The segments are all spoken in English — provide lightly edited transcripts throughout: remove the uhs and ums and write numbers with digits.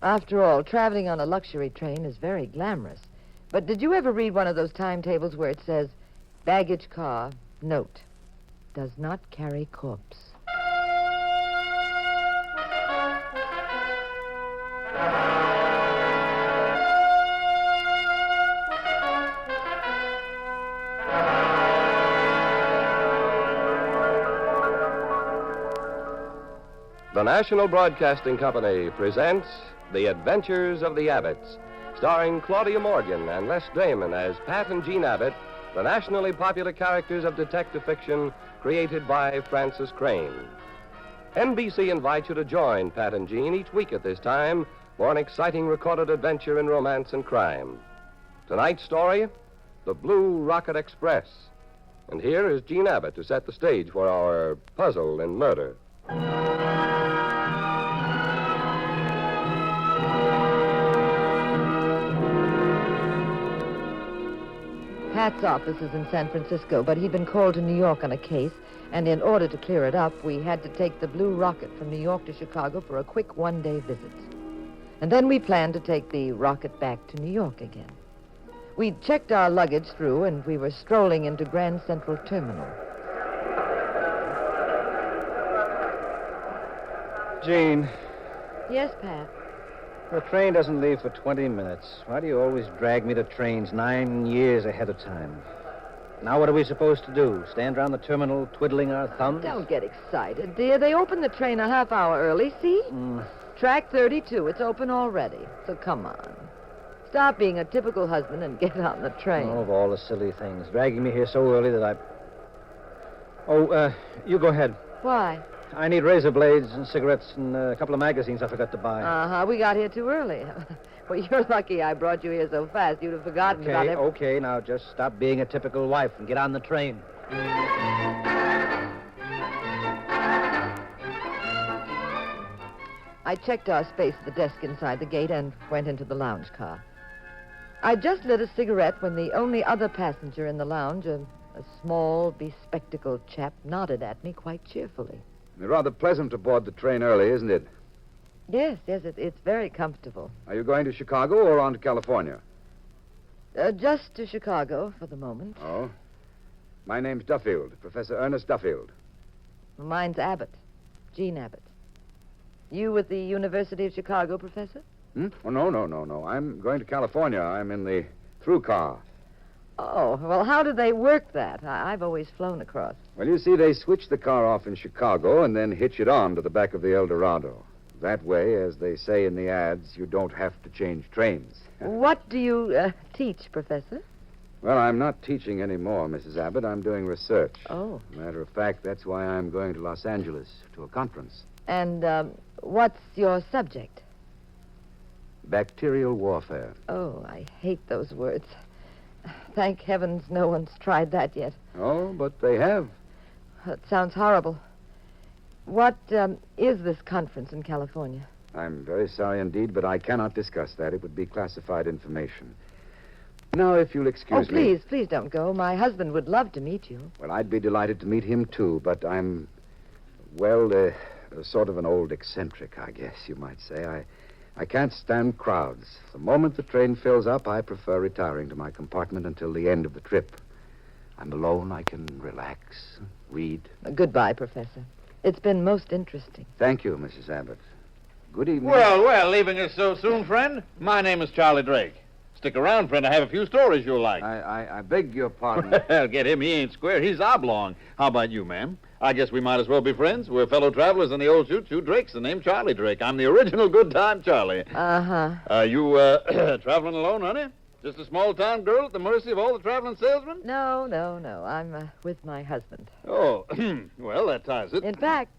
After all, traveling on a luxury train is very glamorous. But did you ever read one of those timetables where it says, baggage car, note, does not carry corpse? The National Broadcasting Company presents The Adventures of the Abbotts, starring Claudia Morgan and Les Damon as Pat and Jean Abbott, the nationally popular characters of detective fiction created by Francis Crane. NBC invites you to join Pat and Jean each week at this time for an exciting recorded adventure in romance and crime. Tonight's story, The Blue Rocket Express. And here is Jean Abbott to set the stage for our puzzle in murder. Pat's office is in San Francisco, but he'd been called to New York on a case, and in order to clear it up, we had to take the Blue Rocket from New York to Chicago for a quick one-day visit. And then we planned to take the rocket back to New York again. We'd checked our luggage through, and we were strolling into Grand Central Terminal. Jean, Yes, Pat? the train doesn't leave for 20 minutes. Why do you always drag me to trains 9 years ahead of time? Now what are we supposed to do? Stand around the terminal twiddling our thumbs? Don't get excited, dear. They opened the train a half hour early, see? Track 32. It's open already. So come on. Stop being a typical husband and get on the train. Oh, of all the silly things. Dragging me here so early that I... Oh, you go ahead. Why? I need razor blades and cigarettes and a couple of magazines I forgot to buy. Uh-huh. We got here too early. Well, you're lucky I brought you here so fast. You'd have forgotten about everything. Okay, now just stop being a typical wife and get on the train. I checked our space at the desk inside the gate and went into the lounge car. I just lit a cigarette when the only other passenger in the lounge, a small, bespectacled chap, nodded at me quite cheerfully. It's rather pleasant to board the train early, isn't it? Yes, it's very comfortable. Are you going to Chicago or on to California? Just to Chicago for the moment. Oh. My name's Duffield, Professor Ernest Duffield. Mine's Abbott, Jean Abbott. You with the University of Chicago, Professor? Oh, no. I'm going to California. I'm in the through car. Oh, well, how do they work that? I've always flown across. Well, you see, they switch the car off in Chicago and then hitch it on to the back of the El Dorado. That way, as they say in the ads, you don't have to change trains. What do you teach, Professor? Well, I'm not teaching anymore, Mrs. Abbott. I'm doing research. Oh. Matter of fact, that's why I'm going to Los Angeles to a conference. And what's your subject? Bacterial warfare. Oh, I hate those words. Thank heavens no one's tried that yet. Oh, but they have. That sounds horrible. What is this conference in California? I'm very sorry indeed, but I cannot discuss that. It would be classified information. Now, if you'll excuse me... Please don't go. My husband would love to meet you. Well, I'd be delighted to meet him, too, but I'm, well, sort of an old eccentric, I guess you might say. I can't stand crowds. The moment the train fills up, I prefer retiring to my compartment until the end of the trip. I'm alone. I can relax, read. Goodbye, Professor. It's been most interesting. Thank you, Mrs. Abbott. Good evening. Well, leaving us so soon, friend? My name is Charlie Drake. Stick around, friend. I have a few stories you'll like. I beg your pardon. Well, get him. He ain't square. He's oblong. How about you, ma'am? I guess we might as well be friends. We're fellow travelers in the old choo-choo. Drake's the name, Charlie Drake. I'm the original good time Charlie. Uh-huh. You traveling alone, honey? Just a small-town girl at the mercy of all the traveling salesmen? No. I'm with my husband. Oh, well, that ties it. In fact,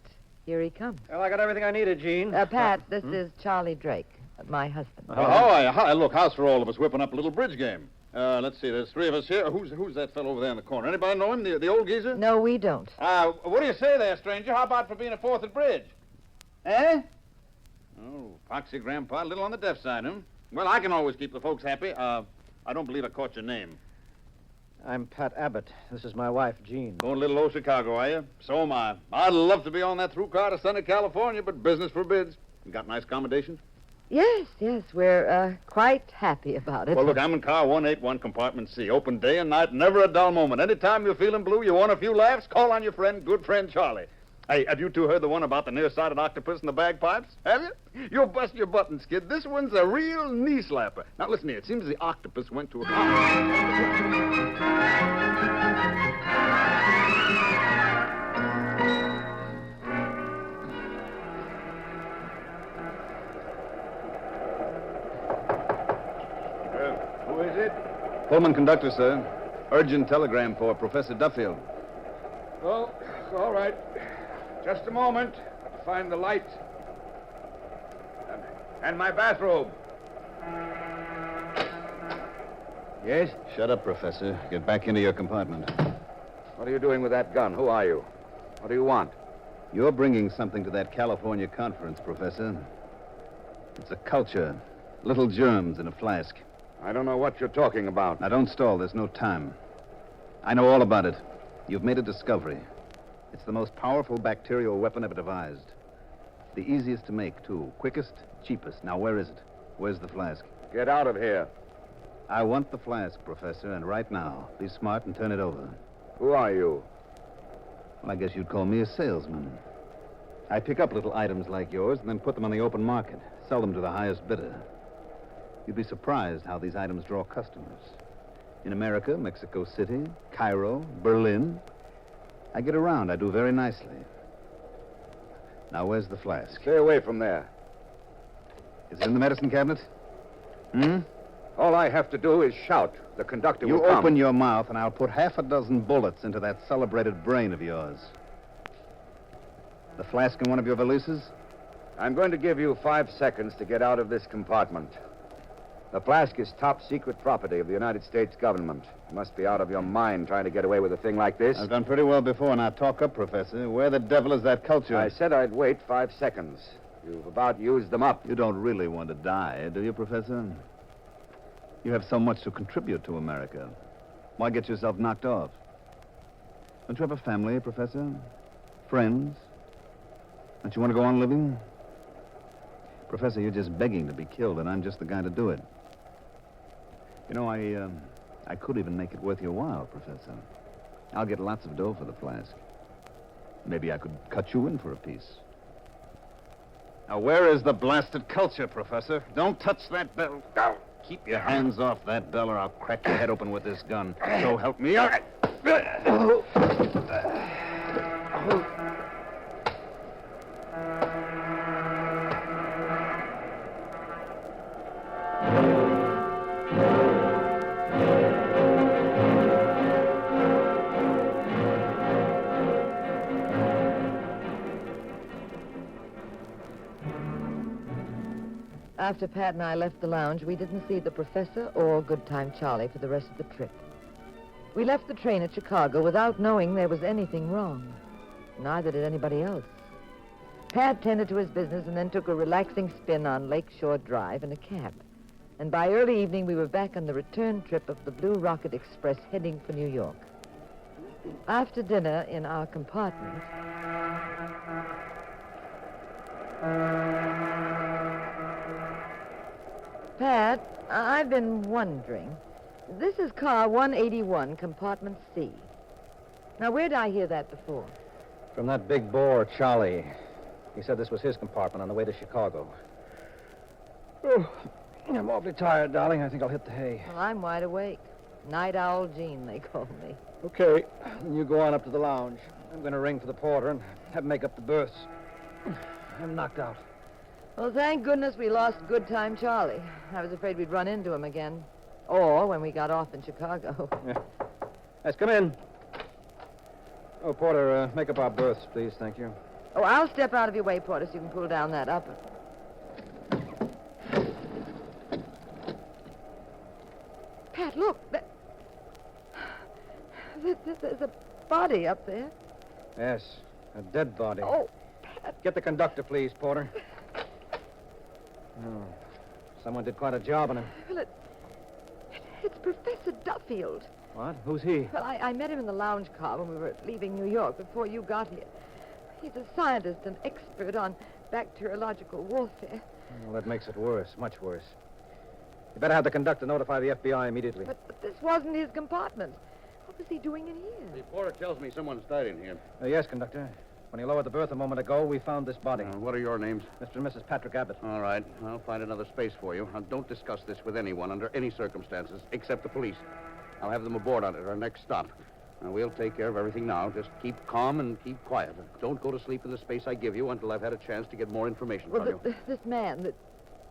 here he comes. Well, I got everything I needed, Jean. Pat, this is Charlie Drake, my husband. Look, how's for all of us whipping up a little bridge game? Let's see, there's three of us here. Who's that fellow over there in the corner? Anybody know him, the old geezer? No, we don't. What do you say there, stranger? How about for being a fourth at bridge? Eh? Oh, foxy grandpa, a little on the deaf side, huh? Well, I can always keep the folks happy. I don't believe I caught your name. I'm Pat Abbott. This is my wife, Jean. Going to little old Chicago, are you? So am I. I'd love to be on that through car to sunny California, but business forbids. You got nice accommodations? Yes, we're quite happy about it. Well, look, I'm in car 181, compartment C. Open day and night, never a dull moment. Anytime you're feeling blue, you want a few laughs, call on your good friend Charlie. Hey, have you two heard the one about the nearsighted octopus and the bagpipes? Have you? You'll bust your buttons, kid. This one's a real knee slapper. Now, listen here. It seems the octopus went to a... Who is it? Pullman conductor, sir. Urgent telegram for Professor Duffield. Oh, all right. Just a moment. I'll find the light. And my bathrobe. Yes? Shut up, Professor. Get back into your compartment. What are you doing with that gun? Who are you? What do you want? You're bringing something to that California conference, Professor. It's a culture. Little germs in a flask. I don't know what you're talking about. Now, don't stall. There's no time. I know all about it. You've made a discovery. It's the most powerful bacterial weapon ever devised. The easiest to make, too. Quickest, cheapest. Now, where is it? Where's the flask? Get out of here. I want the flask, Professor, and right now. Be smart and turn it over. Who are you? Well, I guess you'd call me a salesman. I pick up little items like yours and then put them on the open market. Sell them to the highest bidder. You'd be surprised how these items draw customers. In America, Mexico City, Cairo, Berlin. I get around. I do very nicely. Now, where's the flask? Stay away from there. Is it in the medicine cabinet? All I have to do is shout. The conductor will You come. open your mouth, and I'll put half a dozen bullets into that celebrated brain of yours. The flask in one of your valises? I'm going to give you 5 seconds to get out of this compartment. The flask is top secret property of the United States government. You must be out of your mind trying to get away with a thing like this. I've done pretty well before. Now talk up, Professor. Where the devil is that culture? I said I'd wait 5 seconds. You've about used them up. You don't really want to die, do you, Professor? You have so much to contribute to America. Why get yourself knocked off? Don't you have a family, Professor? Friends? Don't you want to go on living? Professor, you're just begging to be killed, and I'm just the guy to do it. You know, I could even make it worth your while, Professor. I'll get lots of dough for the flask. Maybe I could cut you in for a piece. Now, where is the blasted culture, Professor? Don't touch that bell. Go. Keep your hands off that bell, or I'll crack your head open with this gun. So help me out. After Pat and I left the lounge, we didn't see the professor or Good Time Charlie for the rest of the trip. We left the train at Chicago without knowing there was anything wrong. Neither did anybody else. Pat tended to his business and then took a relaxing spin on Lakeshore Drive in a cab. And by early evening, we were back on the return trip of the Blue Rocket Express heading for New York. After dinner in our compartment... Pat, I've been wondering. This is car 181, compartment C. Now, where did I hear that before? From that big bore, Charlie. He said this was his compartment on the way to Chicago. Oh, I'm awfully tired, darling. I think I'll hit the hay. Well, I'm wide awake. Night Owl Jean, they call me. Okay. You go on up to the lounge. I'm going to ring for the porter and have him make up the berths. I'm knocked out. Well, thank goodness we lost Good Time Charlie. I was afraid we'd run into him again. Or when we got off in Chicago. Yeah. Let's come in. Oh, porter, make up our berths, please. Thank you. Oh, I'll step out of your way, Porter, so you can pull down that upper. Pat, look. There's a body up there. Yes, a dead body. Oh, Pat. Get the conductor, please, porter. Oh, someone did quite a job on him. Well, it's Professor Duffield. What? Who's he? Well, I met him in the lounge car when we were leaving New York before you got here. He's a scientist and expert on bacteriological warfare. Well, that makes it worse, much worse. You better have the conductor notify the FBI immediately. But this wasn't his compartment. What was he doing in here? The porter tells me someone's died in here. Yes, conductor. When he lowered the berth a moment ago, we found this body. What are your names? Mr. and Mrs. Patrick Abbott. All right. I'll find another space for you. Now, don't discuss this with anyone under any circumstances, except the police. I'll have them aboard on it at our next stop. Now, we'll take care of everything now. Just keep calm and keep quiet. Don't go to sleep in the space I give you until I've had a chance to get more information from you. This man,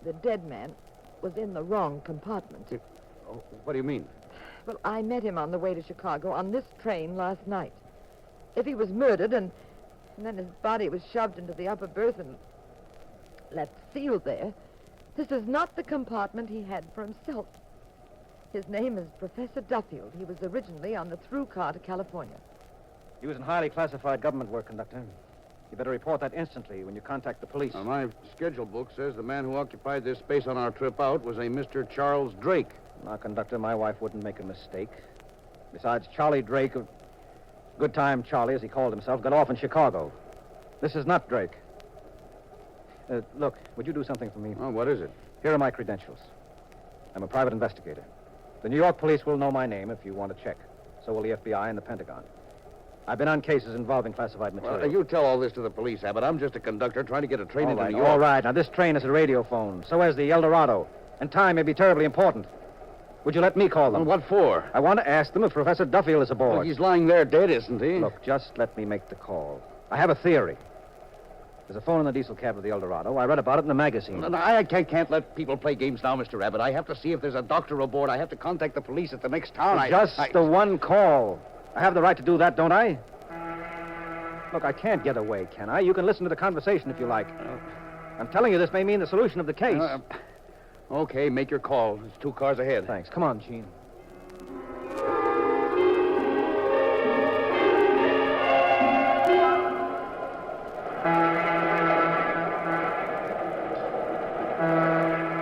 the dead man, was in the wrong compartment. Oh, what do you mean? Well, I met him on the way to Chicago on this train last night. If he was murdered and then his body was shoved into the upper berth and left sealed there, this is not the compartment he had for himself. His name is Professor Duffield. He was originally on the through car to California. He was in highly classified government work, conductor. You better report that instantly when you contact the police. My schedule book says the man who occupied this space on our trip out was a Mr. Charles Drake. Now, conductor, my wife wouldn't make a mistake. Besides, Charlie Drake of Good Time Charlie, as he called himself, got off in Chicago. This is not Drake. Look, would you do something for me? Oh, what is it? Here are my credentials. I'm a private investigator. The New York police will know my name if you want to check. So will the FBI and the Pentagon. I've been on cases involving classified material. Well, you tell all this to the police, Abbott. I'm just a conductor trying to get a train into New York. All right. Now, this train is a radio phone. So is the El Dorado. And time may be terribly important. Would you let me call them? Well, what for? I want to ask them if Professor Duffield is aboard. Well, he's lying there dead, isn't he? Look, just let me make the call. I have a theory. There's a phone in the diesel cab of the El Dorado. I read about it in the magazine. No, I can't let people play games now, Mr. Abbott. I have to see if there's a doctor aboard. I have to contact the police at the next town. Just the one call. I have the right to do that, don't I? Look, I can't get away, can I? You can listen to the conversation if you like. I'm telling you, this may mean the solution of the case. Okay, make your call. There's 2 cars ahead. Thanks. Come on, Gene.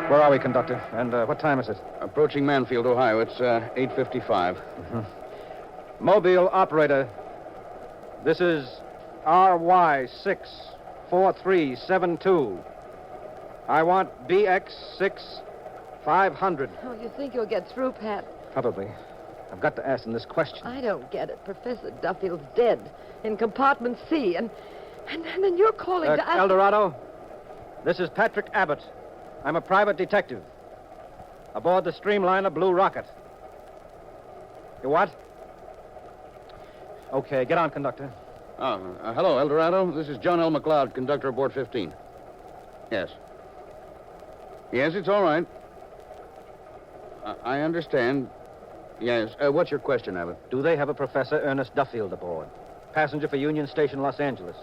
Where are we, conductor? And what time is it? Approaching Manfield, Ohio. It's 8:55. Mobile operator. This is RY64372. I want BX6500. Oh, you think you'll get through, Pat? Probably. I've got to ask them this question. I don't get it. Professor Duffield's dead in compartment C, and then you're calling to ask... El Dorado, this is Patrick Abbott. I'm a private detective. Aboard the Streamliner Blue Rocket. You what? Okay, get on, conductor. Hello, El Dorado. This is John L. McLeod, conductor aboard 15. Yes. Yes, it's all right. I understand. Yes. What's your question, Abbott? Do they have a Professor Ernest Duffield aboard? Passenger for Union Station, Los Angeles.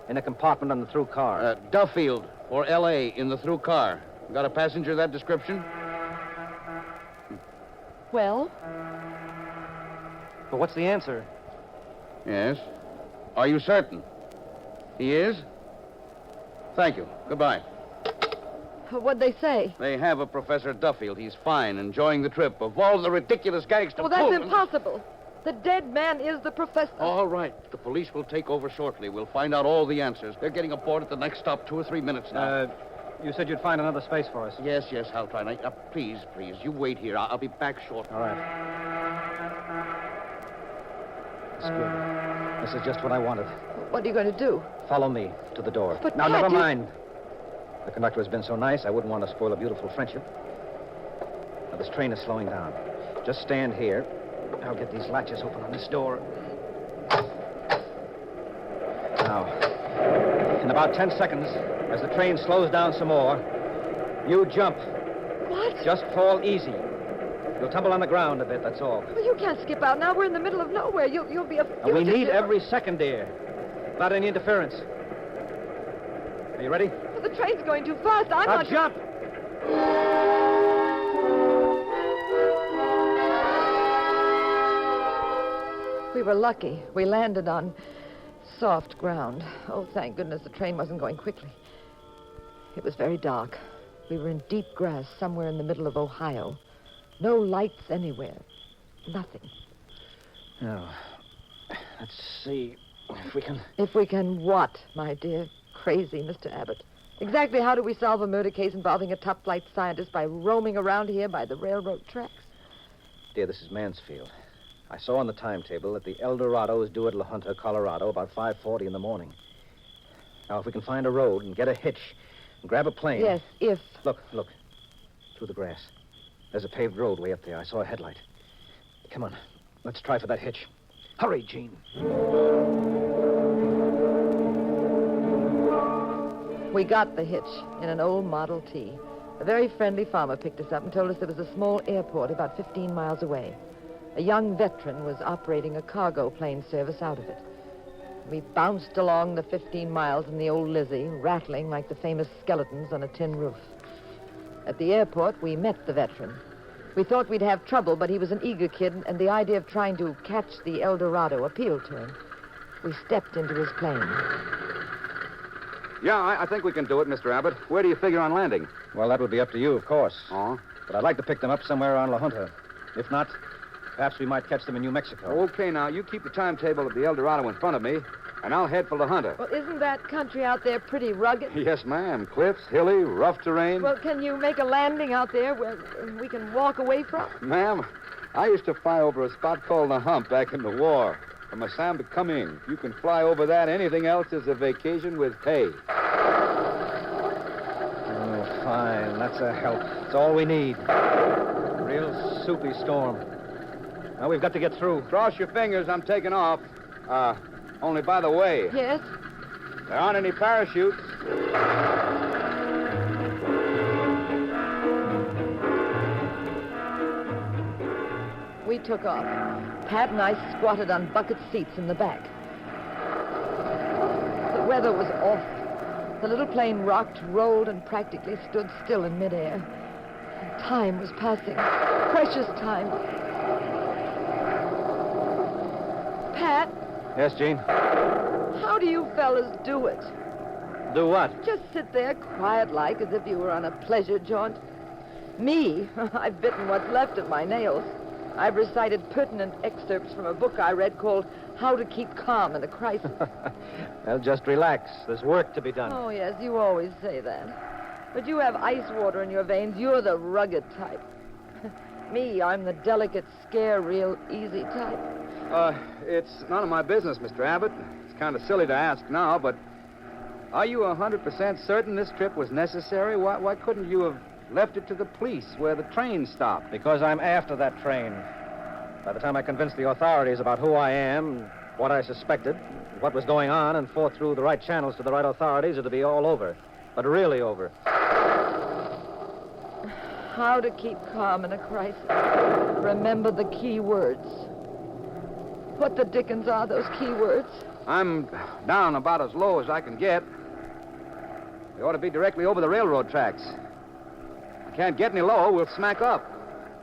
In a compartment on the through car. Duffield for L.A. in the through car. Got a passenger of that description? Well? But what's the answer? Yes. Are you certain? He is? Thank you. Goodbye. What'd they say? They have a Professor Duffield. He's fine, enjoying the trip. Of all the ridiculous gags to Well, pull... that's impossible. The dead man is the professor. All right. The police will take over shortly. We'll find out all the answers. They're getting aboard at the next stop 2 or 3 minutes now. You said you'd find another space for us. Yes, I'll try. Now, please, you wait here. I'll be back shortly. All right. It's good. This is just what I wanted. What are you going to do? Follow me to the door. But now, Pat, never mind. The conductor has been so nice, I wouldn't want to spoil a beautiful friendship. Now, this train is slowing down. Just stand here. I'll get these latches open on this door. Now, in about 10 seconds, as the train slows down some more, you jump. What? Just fall easy. You'll tumble on the ground a bit, that's all. Well, you can't skip out now. We're in the middle of nowhere. You'll be a... And we need every second, dear. Without any interference. Are you ready? Well, the train's going too fast. I'm Now not... jump! We were lucky. We landed on soft ground. Oh, thank goodness the train wasn't going quickly. It was very dark. We were in deep grass somewhere in the middle of Ohio. No lights anywhere. Nothing. Now, let's see if we can... If we can what, my dear, crazy Mr. Abbott? Exactly how do we solve a murder case involving a top-flight scientist by roaming around here by the railroad tracks? Dear, this is Mansfield. I saw on the timetable that the El Dorado is due at La Junta, Colorado, about 5:40 in the morning. Now, if we can find a road and get a hitch and grab a plane... Yes, if... Look. Through the grass. There's a paved road way up there. I saw a headlight. Come on. Let's try for that hitch. Hurry, Gene. We got the hitch in an old Model T. A very friendly farmer picked us up and told us there was a small airport about 15 miles away. A young veteran was operating a cargo plane service out of it. We bounced along the 15 miles in the old Lizzie, rattling like the famous skeletons on a tin roof. At the airport, we met the veteran. We thought we'd have trouble, but he was an eager kid, and the idea of trying to catch the El Dorado appealed to him. We stepped into his plane. Yeah, I think we can do it, Mr. Abbott. Where do you figure on landing? Well, that would be up to you, of course. Oh? But I'd like to pick them up somewhere around La Junta. If not, perhaps we might catch them in New Mexico. Okay, now, you keep the timetable of the El Dorado in front of me, and I'll head for La Junta. Well, isn't that country out there pretty rugged? Yes, ma'am. Cliffs, hilly, rough terrain. Well, can you make a landing out there where we can walk away from? Ma'am, I used to fly over a spot called the Hump back in the war. From Assam to come in. You can fly over that. Anything else is a vacation with pay. Oh, fine. That's a help. It's all we need. Real soupy storm. Now we've got to get through. Cross your fingers. I'm taking off. Only by the way. Yes? There aren't any parachutes. We took off. Pat and I squatted on bucket seats in the back. The weather was awful. The little plane rocked, rolled, and practically stood still in midair. Time was passing. Precious time. Pat, Yes, Gene? how do you fellas do it? Do what? Just sit there quiet-like as if you were on a pleasure jaunt. Me, I've bitten what's left of my nails. I've recited pertinent excerpts from a book I read called How to Keep Calm in a Crisis. Well, just relax. There's work to be done. Oh, yes, you always say that. But you have ice water in your veins. You're the rugged type. Me, I'm the delicate, scare real easy type. It's none of my business, Mr. Abbott. It's kind of silly to ask now, but are you 100% certain this trip was necessary? Why couldn't you have left it to the police where the train stopped? Because I'm after that train. By the time I convinced the authorities about who I am, what I suspected, what was going on, and fought through the right channels to the right authorities, it'll be all over. But really over. How to keep calm in a crisis. Remember the key words. What the dickens are those key words? I'm down about as low as I can get. We ought to be directly over the railroad tracks. I can't get any lower. We'll smack up.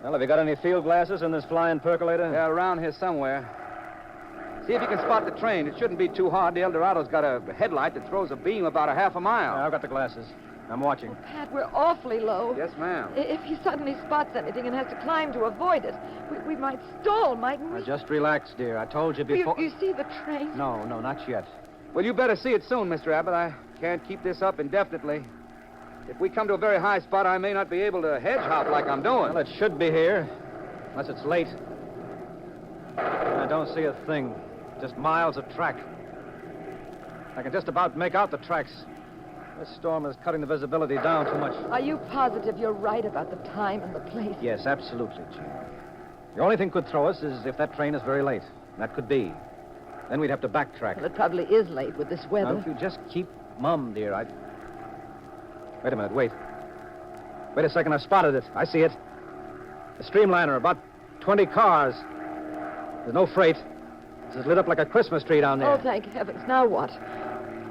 Well, have you got any field glasses in this flying percolator? Yeah, around here somewhere. See if you can spot the train. It shouldn't be too hard. The El Dorado's got a headlight that throws a beam about a half a mile. Yeah, I've got the glasses. I'm watching. Pat, we're awfully low. Yes, ma'am. If he suddenly spots anything and has to climb to avoid it, we might stall, mightn't we? Now, just relax, dear. I told you before... You see the train? No, not yet. Well, you better see it soon, Mr. Abbott. I can't keep this up indefinitely. If we come to a very high spot, I may not be able to hedge hop like I'm doing. Well, it should be here. Unless it's late. I don't see a thing. Just miles of track. I can just about make out the tracks. This storm is cutting the visibility down too much. Are you positive you're right about the time and the place? Yes, absolutely, Gene. The only thing could throw us is if that train is very late. That could be. Then we'd have to backtrack. Well, it probably is late with this weather. Now, if you just keep mum, dear, Wait a minute, wait. Wait a second, I've spotted it. I see it. A streamliner, about 20 cars. There's no freight. This is lit up like a Christmas tree down there. Oh, thank heavens. Now what?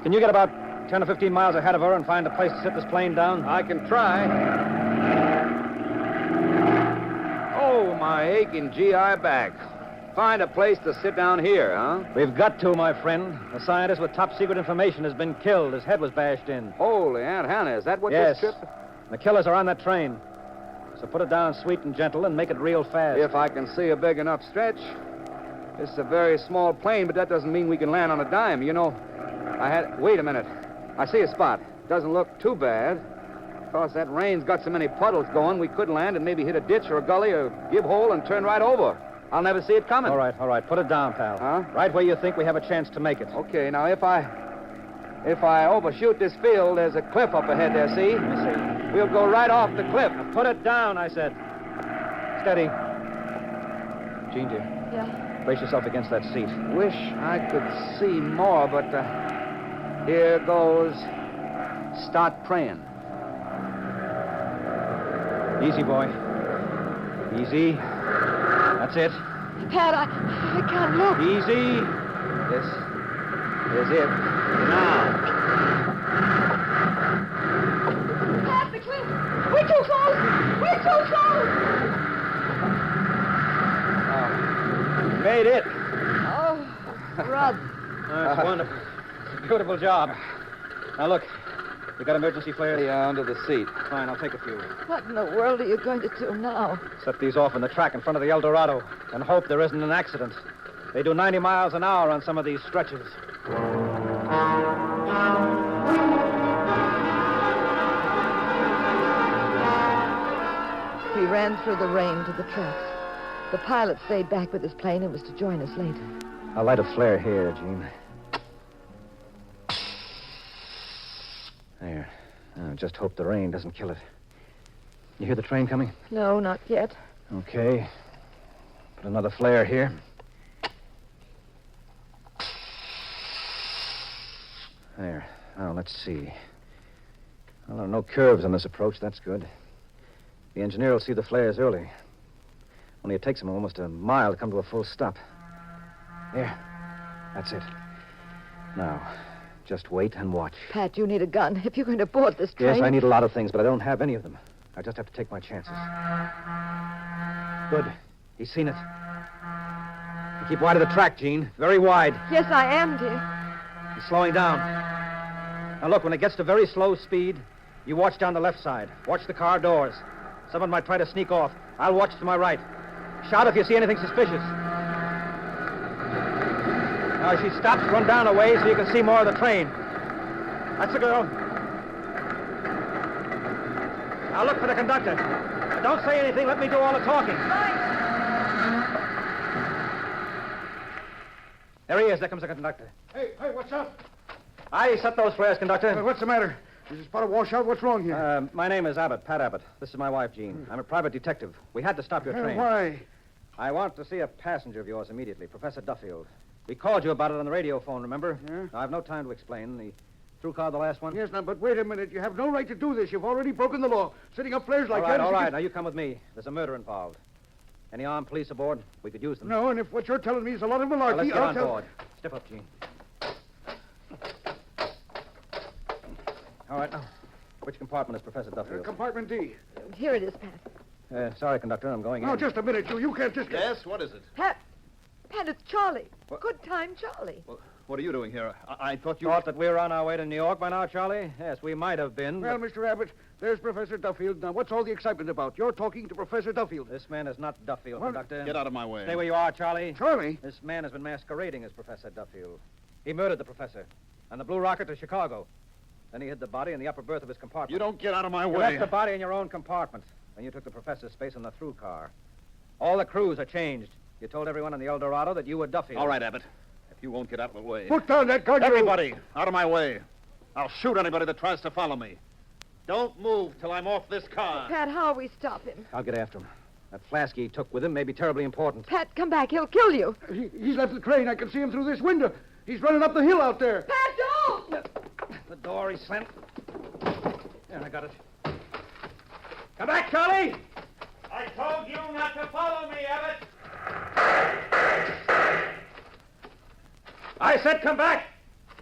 Can you get about 10 or 15 miles ahead of her and find a place to sit this plane down? I can try. Oh, my aching GI back. Find a place to sit down here, huh? We've got to, my friend. A scientist with top secret information has been killed. His head was bashed in. Holy Aunt Hannah, is that what Yes. this trip... The killers are on that train. So put it down sweet and gentle and make it real fast. If I can see a big enough stretch. This is a very small plane, but that doesn't mean we can land on a dime. You know, Wait a minute. I see a spot. doesn't look too bad. Of course, that rain's got so many puddles going, we could land and maybe hit a ditch or a gully or give hole and turn right over. I'll never see it coming. All right. Put it down, pal. Huh? Right where you think we have a chance to make it. Okay, now if I overshoot this field, there's a cliff up ahead there, see? Let me see. We'll go right off the cliff. Now put it down, I said. Steady. Jean, dear. Yeah. Brace yourself against that seat. Wish I could see more, but here goes. Start praying. Easy, boy. Easy. That's it. Pat, I can't look. Easy. This is it. Now. Pat, the cliff. We're too close. We're too close. Made it. Oh, Rod. That's wonderful. It's a beautiful job. Now, look. You got emergency flares? Yeah, under the seat. Fine, I'll take a few. What in the world are you going to do now? Set these off in the track in front of the El Dorado and hope there isn't an accident. They do 90 miles an hour on some of these stretches. We ran through the rain to the tracks. The pilot stayed back with his plane and was to join us later. I'll light a flare here, Gene. There. Now, just hope the rain doesn't kill it. You hear the train coming? No, not yet. Okay. Put another flare here. There. Now, let's see. Well, there are no curves on this approach. That's good. The engineer will see the flares early. Only it takes him almost a mile to come to a full stop. There. That's it. Now, just wait and watch. Pat, you need a gun if you're going to board this train. Yes, I need a lot of things, but I don't have any of them. I just have to take my chances. Good. He's seen it. You keep wide of the track, Gene. Very wide. Yes, I am, dear. He's slowing down. Now, look, when it gets to very slow speed, you watch down the left side. Watch the car doors. Someone might try to sneak off. I'll watch to my right. Shout if you see anything suspicious. Now, as she stops, run down a way so you can see more of the train. That's the girl. Now, look for the conductor. Now, don't say anything. Let me do all the talking. There he is. There comes the conductor. Hey, what's up? I set those flares, conductor. What's the matter? Is this spot a washout? What's wrong here? My name is Abbott, Pat Abbott. This is my wife, Jean. I'm a private detective. We had to stop your train. Why? I want to see a passenger of yours immediately, Professor Duffield. We called you about it on the radio phone, remember? Yeah? Now, I have no time to explain. The through car, the last one? Yes, now, but wait a minute. You have no right to do this. You've already broken the law. Setting up flares like that. All right. Now, you come with me. There's a murder involved. Any armed police aboard? We could use them. No, and if what you're telling me is a lot of malarkey, Now, let's get I'll on tell... board. Step up, Jean. All right, now. Which compartment is Professor Duffield? Compartment D. Here it is, Pat. Sorry, conductor. I'm going in. No, just a minute. You can't just... Yes, what is it? Pat, it's Charlie. What? Good time, Charlie. Well, what are you doing here? I thought you... Thought that we were on our way to New York by now, Charlie? Yes, we might have been. Well, but Mr. Abbott, there's Professor Duffield. Now, what's all the excitement about? You're talking to Professor Duffield. This man is not Duffield, What? conductor. Get out of my way. Stay where you are, Charlie. Charlie? This man has been masquerading as Professor Duffield. He murdered the professor on the blue rocket to Chicago. Then he hid the body in the upper berth of his compartment. You don't get out of my You way. left the body in your own compartment. Then you took the professor's space in the through car. All the crews are changed. You told everyone in the El Dorado that you were Duffield. All right, Abbott. If you won't get out of the way. Put down that gun. Everybody, out of my way. I'll shoot anybody that tries to follow me. Don't move till I'm off this car. Pat, how we stop him? I'll get after him. That flask he took with him may be terribly important. Pat, come back. He'll kill you. He's left the train. I can see him through this window. He's running up the hill out there. Pat, don't! The door he slammed. There, I got it. Come back, Charlie! I told you not to follow me, Abbott. I said come back!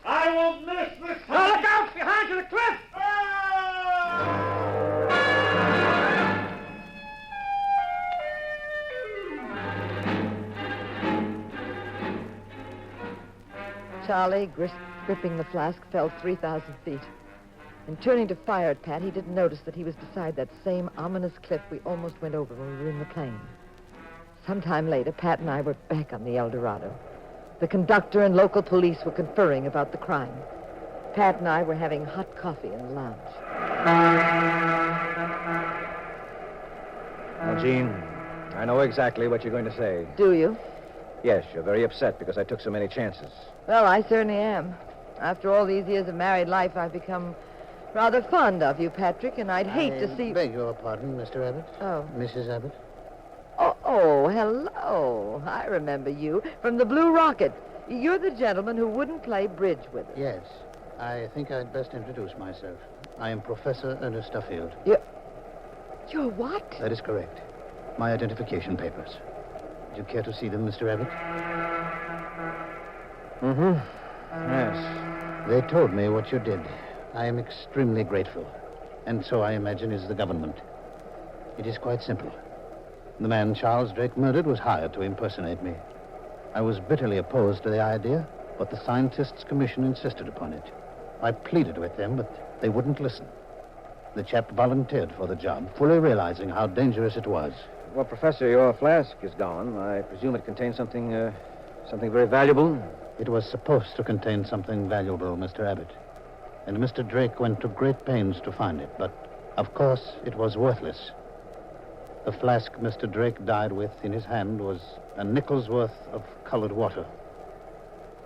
I won't miss this time. Now look out! Behind you, the cliff! Charlie, gripping the flask, fell 3,000 feet. And turning to fire at Pat, he didn't notice that he was beside that same ominous cliff we almost went over when we were in the plane. Sometime later, Pat and I were back on the El Dorado. The conductor and local police were conferring about the crime. Pat and I were having hot coffee in the lounge. Well, Jean, I know exactly what you're going to say. Do you? Yes, you're very upset because I took so many chances. Well, I certainly am. After all these years of married life, I've become rather fond of you, Patrick, and I'd hate to see... I beg your pardon, Mr. Abbott. Oh. Mrs. Abbott. Oh, hello. I remember you from the Blue Rocket. You're the gentleman who wouldn't play bridge with us. Yes. I think I'd best introduce myself. I am Professor Ernest Duffield. You're what? That is correct. My identification papers. Would you care to see them, Mr. Abbott? Mm-hmm. Yes. They told me what you did. I am extremely grateful. And so, I imagine, is the government. It is quite simple. The man Charles Drake murdered was hired to impersonate me. I was bitterly opposed to the idea, but the Scientists' Commission insisted upon it. I pleaded with them, but they wouldn't listen. The chap volunteered for the job, fully realizing how dangerous it was. Well, Professor, your flask is gone. I presume it contains something very valuable. It was supposed to contain something valuable, Mr. Abbott. And Mr. Drake went to great pains to find it, but, of course, it was worthless. The flask Mr. Drake died with in his hand was a nickel's worth of colored water.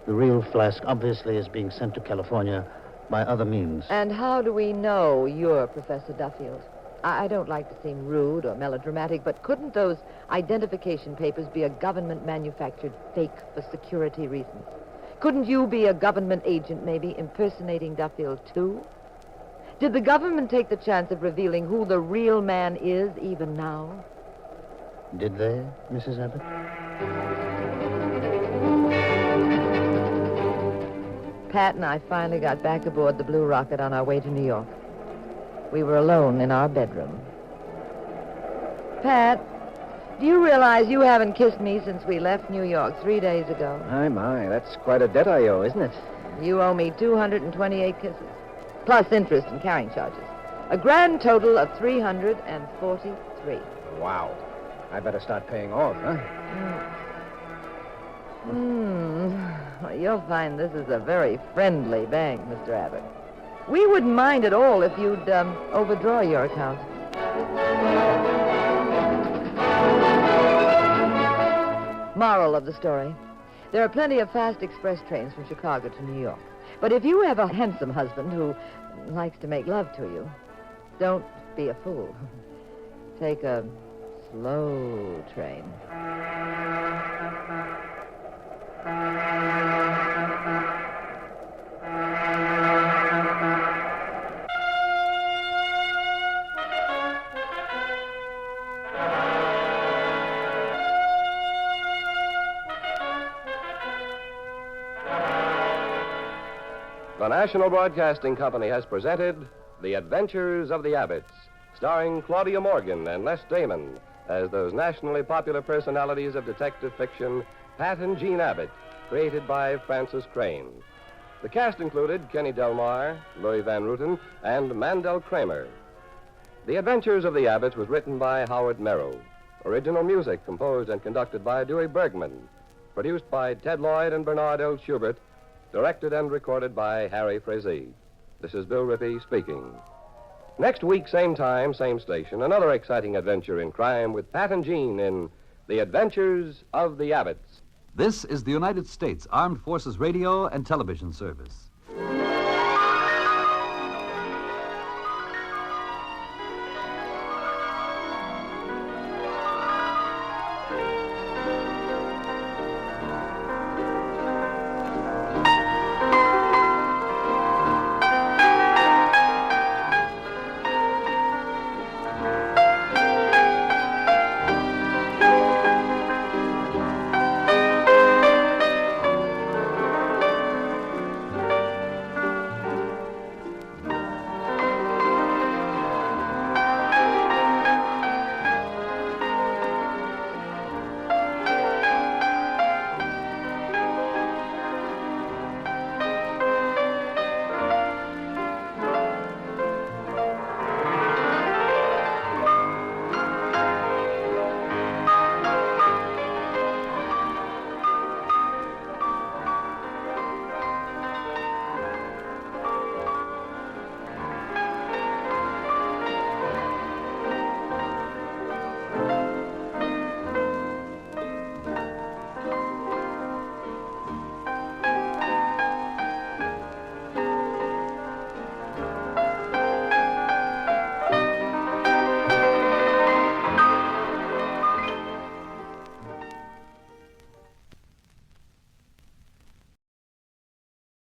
The real flask obviously is being sent to California by other means. And how do we know you're Professor Duffield? I don't like to seem rude or melodramatic, but couldn't those identification papers be a government-manufactured fake for security reasons? Couldn't you be a government agent, maybe, impersonating Duffield, too? Did the government take the chance of revealing who the real man is, even now? Did they, Mrs. Abbott? Pat and I finally got back aboard the Blue Rocket on our way to New York. We were alone in our bedroom. Pat, do you realize you haven't kissed me since we left New York 3 days ago? My, that's quite a debt I owe, isn't it? You owe me 228 kisses, plus interest and carrying charges. A grand total of 343. Wow. I better start paying off, huh? Well, you'll find this is a very friendly bank, Mr. Abbott. We wouldn't mind at all if you'd overdraw your account. Moral of the story. There are plenty of fast express trains from Chicago to New York. But if you have a handsome husband who likes to make love to you, don't be a fool. Take a slow train. The National Broadcasting Company has presented The Adventures of the Abbotts, starring Claudia Morgan and Les Damon as those nationally popular personalities of detective fiction, Pat and Jean Abbott, created by Francis Crane. The cast included Kenny Delmar, Louis Van Ruten, and Mandel Kramer. The Adventures of the Abbotts was written by Howard Merrill. Original music composed and conducted by Dewey Bergman. Produced by Ted Lloyd and Bernard L. Schubert. Directed and recorded by Harry Frazee. This is Bill Rippey speaking. Next week, same time, same station, another exciting adventure in crime with Pat and Jean in The Adventures of the Abbotts. This is the United States Armed Forces Radio and Television Service.